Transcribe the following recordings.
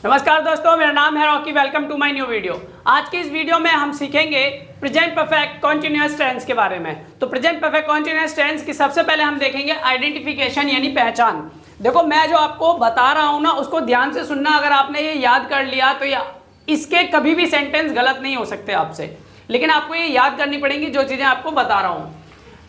नमस्कार दोस्तों, मेरा नाम है Rocky. Welcome to my new video. आज की इस वीडियो में हम सीखेंगे प्रेजेंट परफेक्ट कॉन्टिन्यूअस टेंस के बारे में। तो प्रेजेंट परफेक्ट कॉन्टिन्यूअस टेंस की सबसे पहले हम देखेंगे आइडेंटिफिकेशन यानी पहचान। देखो, मैं जो आपको बता रहा हूं ना, उसको ध्यान से सुनना। अगर आपने ये याद कर लिया तो इसके कभी भी सेंटेंस गलत नहीं हो सकते आपसे, लेकिन आपको ये याद करनी पड़ेंगी जो चीजें आपको बता रहा हूं।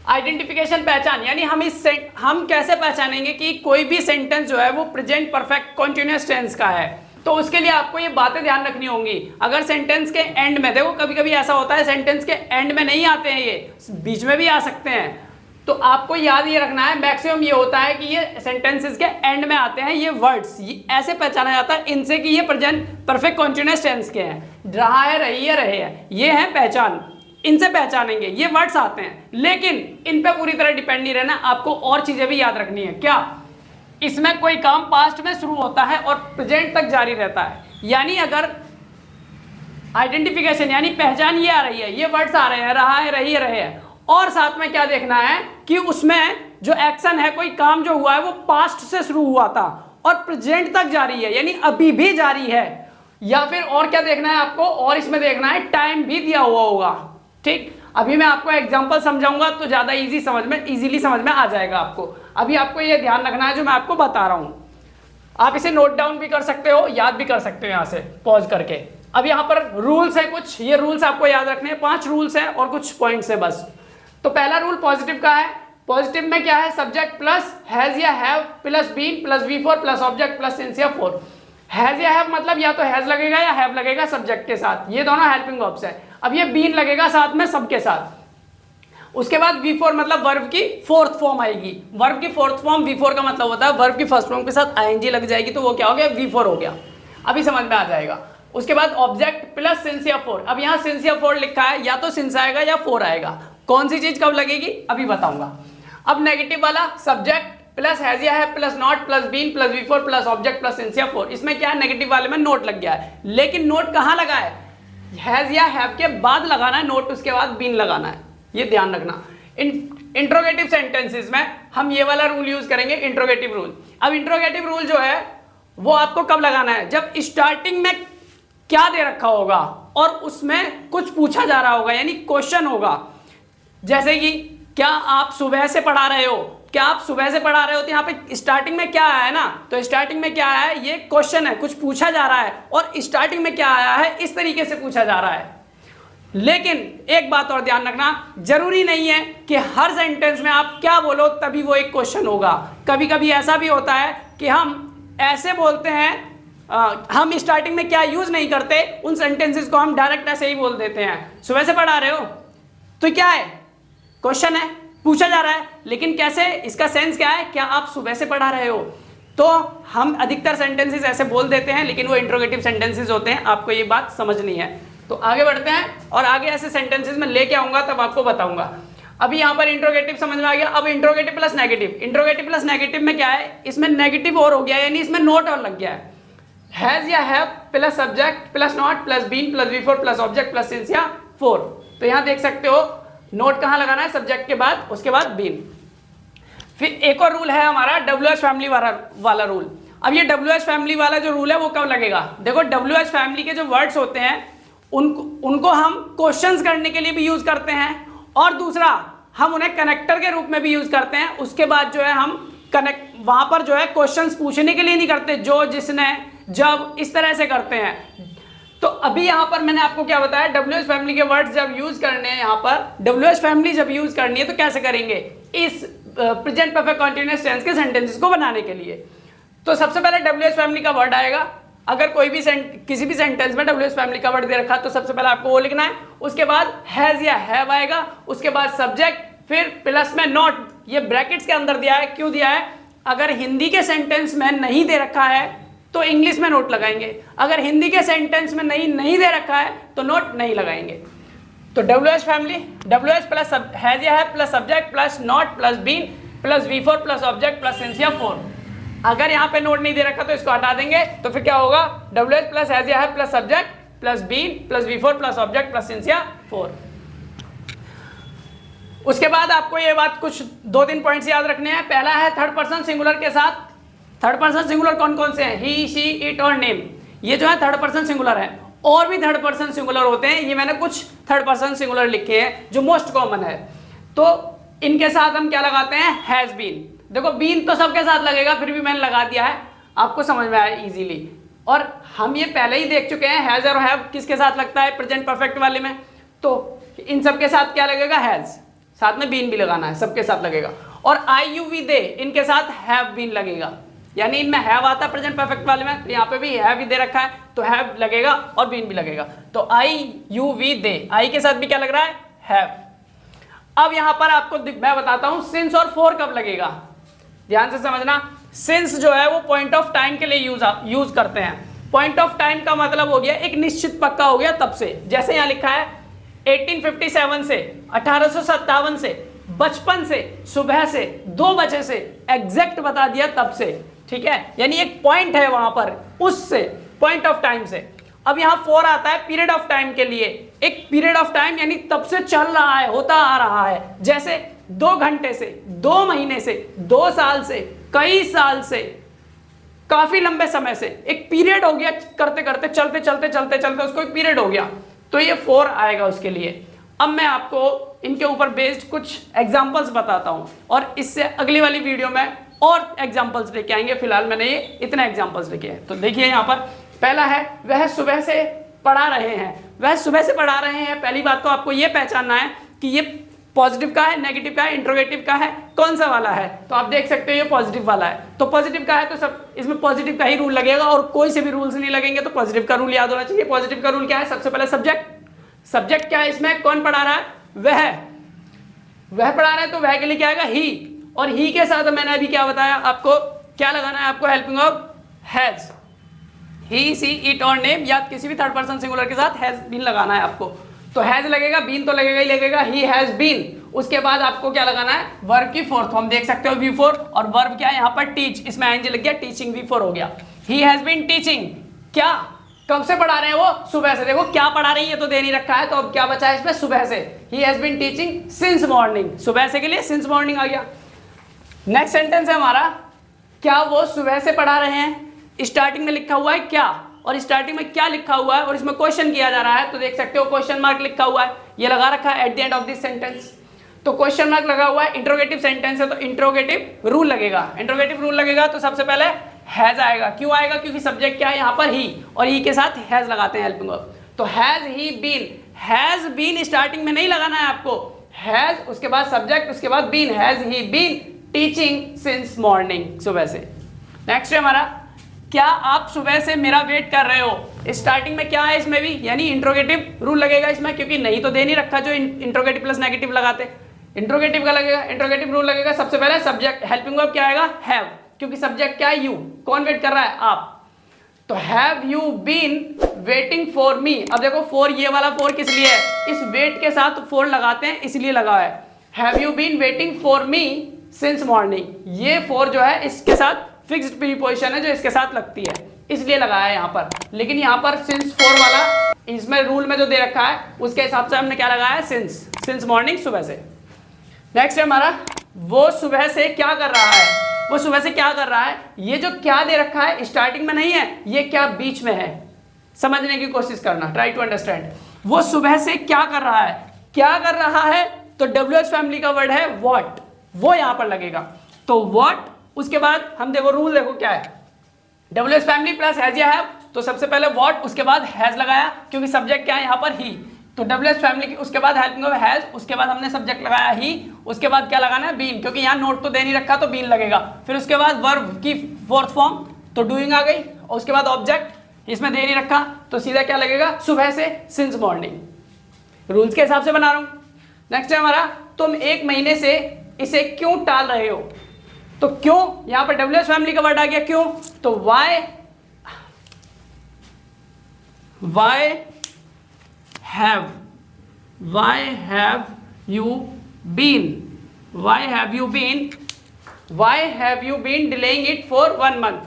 आइडेंटिफिकेशन पहचान यानी हम कैसे पहचानेंगे कि कोई भी सेंटेंस जो है वो प्रेजेंट परफेक्ट कॉन्टिन्यूअस टेंस का है। तो उसके लिए आपको ये बातें ध्यान रखनी होंगी। अगर सेंटेंस के एंड में, देखो कभी कभी ऐसा होता है सेंटेंस के एंड में नहीं आते हैं, ये बीच में भी आ सकते हैं। तो आपको याद ये रखना है, मैक्सिमम ये होता है कि ये सेंटेंसेस के एंड में आते हैं ये वर्ड्स, ये ऐसे पहचाना जाता है इनसे कि ये प्रेजेंट परफेक्ट कॉन्टिन्यूअस टेंस के हैं। रहा है, रही है, रहे हैं, ये है पहचान। इनसे पहचानेंगे, ये वर्ड्स आते हैं। लेकिन इन पे पूरी तरह डिपेंड नहीं रहना, आपको और चीजें भी याद रखनी है। क्या? इसमें कोई काम पास्ट में शुरू होता है और प्रेजेंट तक जारी रहता है। यानी अगर आइडेंटिफिकेशन यानी पहचान ये आ रही है, ये वर्ड्स आ रहे हैं, रहा है, रही है, रहे हैं, और साथ में क्या देखना है कि उसमें जो एक्शन है, कोई काम जो हुआ है वो पास्ट से शुरू हुआ था और प्रेजेंट तक जारी है, यानी अभी भी जारी है। या फिर और क्या देखना है आपको, और इसमें देखना है टाइम भी दिया हुआ होगा। ठीक, अभी मैं आपको एग्जांपल समझाऊंगा तो ज्यादा इजीली समझ में आ जाएगा आपको। अभी आपको ये ध्यान रखना है जो मैं आपको बता रहा हूं। आप इसे नोट डाउन भी कर सकते हो, याद भी कर सकते हो यहां से पॉज करके। अब यहां पर रूल्स है कुछ, ये रूल्स आपको याद रखने हैं। 5 रूल्स हैं और कुछ पॉइंट्स है बस। तो पहला रूल पॉजिटिव का है। पॉजिटिव में क्या है? सब्जेक्ट प्लस हैज या have plus been plus V4 plus object plus since या फोर। हैज या हैव मतलब या तो हैज लगेगा या हैव लगेगा सब्जेक्ट के साथ, ये दोनों हेल्पिंग वर्ब्स है। अब ये बीन लगेगा साथ में सबके साथ। उसके बाद V4 मतलब वर्ब की फोर्थ फॉर्म आएगी। वर्ब की फोर्थ फॉर्म V4 का मतलब होता है वर्ब की फर्स्ट फॉर्म के साथ ING लग जाएगी, तो वो क्या हो गया? V4 हो गया। अभी समझ में आ जाएगा। उसके बाद ऑब्जेक्ट प्लस सिंस या फोर। अब यहाँ सिंस या फोर लिखा है, या तो सिंस आएगा या फोर आएगा। कौन सी चीज कब लगेगी अभी बताऊंगा। अब नेगेटिव वाला सब्जेक्ट प्लस हैज या have plus not plus been plus V4 plus object plus since या फोर। इसमें क्या है? नेगेटिव वाले में नोट लग गया है, लेकिन नोट कहाँ लगा है? हैज या हैव के बाद लगाना है नोट, उसके बाद बीन लगाना है, ये ध्यान रखना। इंट्रोगेटिव सेंटेंसेस में हम ये वाला रूल यूज करेंगे, इंट्रोगेटिव रूल। अब इंट्रोगेटिव रूल जो है वो आपको कब लगाना है? जब स्टार्टिंग में क्या दे रखा होगा और उसमें कुछ पूछा जा रहा होगा, यानी क्वेश्चन होगा। जैसे कि क्या आप सुबह से पढ़ा रहे हो? क्या आप सुबह से पढ़ा रहे हो? तो यहाँ पे स्टार्टिंग में क्या आया है ना, तो स्टार्टिंग में क्या आया है? ये क्वेश्चन है, कुछ पूछा जा रहा है, और स्टार्टिंग में क्या आया है? इस तरीके से पूछा जा रहा है। लेकिन एक बात और ध्यान रखना, जरूरी नहीं है कि हर सेंटेंस में आप क्या बोलो तभी वो एक क्वेश्चन होगा। कभी कभी ऐसा भी होता है कि हम ऐसे बोलते हैं, हम स्टार्टिंग में क्या यूज नहीं करते, उन सेंटेंसेस को हम डायरेक्ट ऐसे ही बोल देते हैं। सुबह से पढ़ा रहे हो तो क्या है? क्वेश्चन है, पूछा जा रहा है, लेकिन कैसे? इसका सेंस क्या है? क्या आप सुबह से पढ़ा रहे हो? तो हम अधिकतर सेंटेंसेस ऐसे बोल देते हैं, लेकिन वो इंट्रोगेटिव सेंटेंसेस होते हैं। आपको ये बात समझनी है। तो आगे बढ़ते हैं और आगे ऐसे सेंटेंसेस में लेके आऊंगा, तब आपको बताऊंगा। अभी यहाँ पर इंट्रोगेटिव समझ में आ गया। अब interrogative plus negative. Interrogative plus negative में क्या है? इसमें नेगेटिव और हो गया, यानी इसमें नोट और लग गया है। हैज या have plus subject plus not plus been plus V4 plus object plus since या फोर। तो यहाँ देख सकते हो नोट कहाँ लगाना है? सब्जेक्ट के बाद, उसके बाद बीन। फिर एक और रूल है हमारा WH फैमिली वाला रूल। अब ये WH फैमिली वाला जो रूल है वो कब लगेगा? देखो, WH फैमिली के जो वर्ड्स होते हैं उनको हम क्वेश्चंस करने के लिए भी यूज करते हैं, और दूसरा हम उन्हें कनेक्टर के रूप में भी यूज करते हैं। उसके बाद जो है हम वहां पर जो है क्वेश्चंस पूछने के लिए नहीं करते, जो, जिसने, जब, इस तरह से करते हैं। तो अभी यहां पर मैंने आपको क्या बताया? WH फैमिली के वर्ड्स जब यूज करने हैं, यहां पर WH फैमिली जब यूज करनी है तो कैसे करेंगे? इस प्रेजेंट परफेक्ट कॉन्टिन्यूअस टेंस के सेंटेंसेस को बनाने के लिए। तो सबसे पहले WH फैमिली का वर्ड आएगा। अगर कोई भी किसी भी सेंटेंस में WH फैमिली का वर्ड दे रखा तो सबसे पहले आपको वो लिखना है। उसके बाद हैज या हैव आएगा, उसके बाद सब्जेक्ट, फिर प्लस में नॉट। ये ब्रैकेट्स के अंदर दिया है, क्यों दिया है? अगर हिंदी के सेंटेंस में नहीं दे रखा है तो इंग्लिश में नोट लगाएंगे, अगर हिंदी के सेंटेंस में नहीं दे रखा है तो नोट नहीं लगाएंगे। तो WH family, WH plus has या have plus subject plus not plus been plus V4 plus object plus since या फोर। अगर यहाँ पे नोट नहीं दे रखा तो इसको हटा देंगे, तो फिर क्या होगा? WH प्लस हैज या have plus subject plus been plus V4 plus object plus since या फोर। उसके बाद आपको ये बात कुछ 2-3 पॉइंट्स याद रखने हैं। पहला है थर्ड पर्सन सिंगुलर के साथ। थर्ड पर्सन सिंगुलर कौन कौन से हैं? ही, शी, इट और नेम। ये जो है थर्ड पर्सन सिंगुलर है। और भी थर्ड पर्सन सिंगुलर होते हैं, ये मैंने कुछ थर्ड पर्सन सिंगुलर लिखे हैं जो मोस्ट कॉमन है। तो इनके साथ हम क्या लगाते हैं, हैज बीन। देखो बीन तो सबके साथ लगेगा, फिर भी मैंने लगा दिया है, आपको समझ में आया इजीली। और हम ये पहले ही देख चुके हैं हैज और हैव किसके साथ लगता है प्रेजेंट परफेक्ट वाले में, तो इन सबके साथ क्या लगेगा, हैज, साथ में बीन भी लगाना है, सबके साथ लगेगा। और आई यू वी दे, इनके साथ हैव बीन लगेगा, यानी इनमें हैव आता है प्रेजेंट परफेक्ट वाले में, तो यहाँ पे भी हैव ही दे रखा है तो हैव लगेगा और बीन भी लगेगा। तो आई यू वी दे, आई के साथ भी क्या लग रहा है, हैव। अब यहां पर आपको मैं बताता हूं सिंस और फॉर कब लगेगा, ध्यान से समझना। सिंस जो है वो पॉइंट ऑफ टाइम के लिए यूज करते हैं। पॉइंट ऑफ टाइम का मतलब हो गया एक निश्चित पक्का हो गया तब से, जैसे यहां लिखा है 1857 से, 1857 से, बचपन से, सुबह से, 2 बजे से, एग्जैक्ट बता दिया तब से, ठीक है, यानी एक पॉइंट है वहां पर, उससे, पॉइंट ऑफ टाइम से। अब यहां फॉर आता है पीरियड ऑफ टाइम के लिए, एक पीरियड ऑफ टाइम यानी तब से चल रहा है, होता आ रहा है, जैसे 2 घंटे से, 2 महीने से, 2 साल से, कई साल से, काफी लंबे समय से, एक पीरियड हो गया, करते करते चलते चलते चलते चलते उसको एक पीरियड हो गया, तो ये फॉर आएगा उसके लिए। अब मैं आपको इनके ऊपर बेस्ड कुछ एग्जांपल्स बताता हूं और इससे अगली वाली वीडियो में और एग्जांपल्स लेके आएंगे। फिलहाल मैंने ये इतने एग्जांपल्स लिखे हैं। तो देखिए यहाँ पर पहला है, वह सुबह से पढ़ा रहे हैं। वह सुबह से पढ़ा रहे हैं, पहली बात तो आपको ये पहचानना है कि ये पॉजिटिव का है, नेगेटिव का है, इंट्रोगेटिव का है, कौन सा वाला है। तो आप देख सकते हो ये पॉजिटिव वाला है, तो पॉजिटिव का है तो सब इसमें पॉजिटिव का ही रूल लगेगा और कोई से भी रूल्स नहीं लगेंगे। तो पॉजिटिव का रूल याद होना चाहिए। पॉजिटिव का रूल क्या है, सबसे पहले सब्जेक्ट। सब्जेक्ट क्या है इसमें, कौन पढ़ा रहा है, वह पढ़ा रहा है, तो वह के लिए क्या आएगा, ही। और ही के साथ मैंने अभी क्या बताया आपको, क्या लगाना है आपको, helping of has. He, she, it और नेम या किसी भी थर्ड पर्सन सिंगुलर के साथ हैज बीन लगाना है आपको। तो हैज लगेगा, बीन तो लगेगा ही लगेगा, ही हैज बीन। उसके बाद आपको क्या लगाना है, वर्ब की फोर्थ फॉर्म, देख सकते हो V4, और वर्ब क्या है यहाँ पर टीच, इसमें आईएनजी लग गया, टीचिंग V4 हो गया। ही हैज बीन टीचिंग, क्या, कब से पढ़ा रहे हैं वो, सुबह से। देखो क्या पढ़ा रही है तो दे नहीं रखा है, तो अब क्या बचा है इसमें, सुबह से। He has been teaching since morning, सुबह से के लिए सिंस मॉर्निंग आ गया। नेक्स्ट सेंटेंस है हमारा, क्या वो सुबह से पढ़ा रहे हैं। स्टार्टिंग में लिखा हुआ है क्या, और स्टार्टिंग में क्या लिखा हुआ है और इसमें क्वेश्चन किया जा रहा है, तो देख सकते हो क्वेश्चन मार्क लिखा हुआ है, ये लगा रखा है at the end of this sentence. तो क्वेश्चन मार्क लगा हुआ है, इंट्रोगेटिव सेंटेंस है तो इंट्रोगेटिव रूल लगेगा। इंट्रोगेटिव रूल लगेगा तो सबसे पहले हैज आएगा। क्यों आएगा, क्योंकि सब्जेक्ट क्या है यहाँ पर ही, और ही के साथ हैज लगाते हैं हेल्पिंग ऑफ। तो has he been, has been starting में नहीं लगाना है आपको, हैज उसके बाद सब्जेक्ट उसके बाद been, has he been teaching since morning, सुबह से। नेक्स्ट है हमारा, क्या आप सुबह से मेरा वेट कर रहे हो। स्टार्टिंग में क्या है इसमें भी, यानी इंट्रोगेटिव रूल लगेगा इसमें, क्योंकि नहीं तो दे नहीं रखा जो इंट्रोगेटिव प्लस नेगेटिव लगाते, इंट्रोगेटिव का लगेगा, इंट्रोगेटिव रूल लगेगा। सबसे पहले सब्जेक्ट, हेल्पिंग ऑफ क्या आएगा, हैव, क्योंकि सब्जेक्ट क्या है, यू, कौन वेट कर रहा है, आप। तो have you been waiting for me. अब देखो फॉर, ये वाला फॉर किस लिए है, इस वेट के साथ फॉर लगाते हैं इसलिए लगा है। Have you been waiting for me since morning, ये फॉर जो है इसके साथ फिक्स्ड प्रीपोजिशन है जो इसके साथ लगती है, इसलिए लगाया है यहाँ पर। लेकिन यहाँ पर सिंस फॉर वाला इसमें रूल में जो दे रखा है उसके हिसाब से हमने क्या लगाया है, सिंस मॉर्निंग, सुबह से। नेक्स्ट है हमारा, वो सुबह से क्या कर रहा है। वो सुबह से क्या कर रहा है, ये जो क्या दे रखा है स्टार्टिंग में नहीं है, ये क्या बीच में है, समझने की कोशिश करना, ट्राई टू अंडरस्टैंड। वो सुबह से क्या कर रहा है, क्या कर रहा है, तो WH फैमिली का वर्ड है व्हाट, वो यहां पर लगेगा। तो व्हाट, उसके बाद हम देखो रूल देखो क्या है, WH फैमिली प्लस हैज या हैव, तो सबसे पहले व्हाट उसके बाद हैज लगाया, क्योंकि सब्जेक्ट क्या है यहाँ पर ही। तो WH फैमिली की उसके बाद हेल्पिंग ऑफ हैज, उसके बाद हमने सब्जेक्ट लगाया ही, उसके बाद क्या लगाना है, बीन, क्योंकि यहाँ नोट तो दे नहीं रखा तो बीन लगेगा। फिर उसके बाद वर्ब की फोर्थ फॉर्म तो डूइंग आ गई, और उसके बाद ऑब्जेक्ट इसमें दे नहीं रखा तो सीधा क्या लगेगा, सुबह से सिंस मॉर्निंग। रूल्स के हिसाब से बना रहा हूं। नेक्स्ट है हमारा, तुम 1 महीने से इसे क्यों टाल रहे हो। तो क्यों, यहां पर WH फैमिली का वर्ड आ गया क्यों, तो why have you been delaying it for 1 month.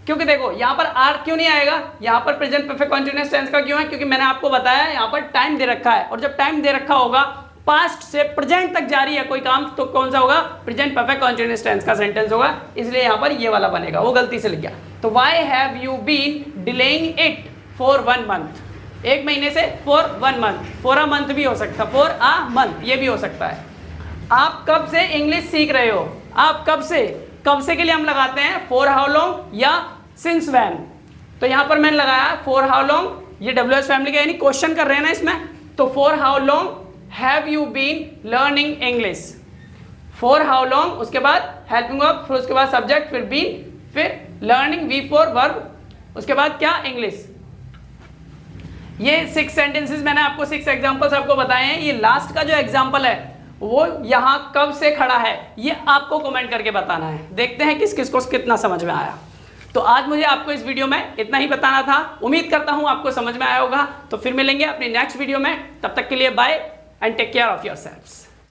क्योंकि देखो यहां पर आर क्यों नहीं आएगा, यहां पर प्रेजेंट परफेक्ट कंटीन्यूअस टेंस का क्यों है, क्योंकि मैंने आपको बताया यहां पर टाइम दे रखा है, और जब टाइम दे रखा होगा पास्ट से प्रेजेंट तक जारी है कोई काम, तो कौन सा होगा, प्रेजेंट परफेक्ट कंटीन्यूअस टेंस का सेंटेंस होगा, इसलिए यहां पर ये वाला बनेगा, वो गलती से लिख गया। तो why have you been delaying it for 1 month, 1 महीने से for 1 month, for a month भी हो सकता है, फॉर अ मंथ ये भी हो सकता है। आप कब से इंग्लिश सीख रहे हो, आप कब से, कब से के लिए हम लगाते हैं फॉर हाउ लॉन्ग या सिंस व्हेन। तो यहां पर मैंने लगाया फॉर हाउ लॉन्ग, ये WH फैमिली का यानी क्वेश्चन कर रहे हैं ना इसमें, तो for how long have you been learning English, for how long, उसके बाद हेल्पिंग वर्ब, फिर उसके बाद सब्जेक्ट, फिर बीन, फिर लर्निंग वी फॉर वर्ब, उसके बाद क्या इंग्लिश। ये 6 सेंटेंसेस मैंने आपको 6 एग्जांपल्स आपको बताए हैं। ये लास्ट का जो एग्जांपल है वो यहां कब से खड़ा है ये आपको कमेंट करके बताना है। देखते हैं किस किस को कितना समझ में आया। तो आज मुझे आपको इस वीडियो में इतना ही बताना था। उम्मीद करता हूं आपको समझ में आया होगा। तो फिर मिलेंगे अपने नेक्स्ट वीडियो में, तब तक के लिए bye and take care of yourselves.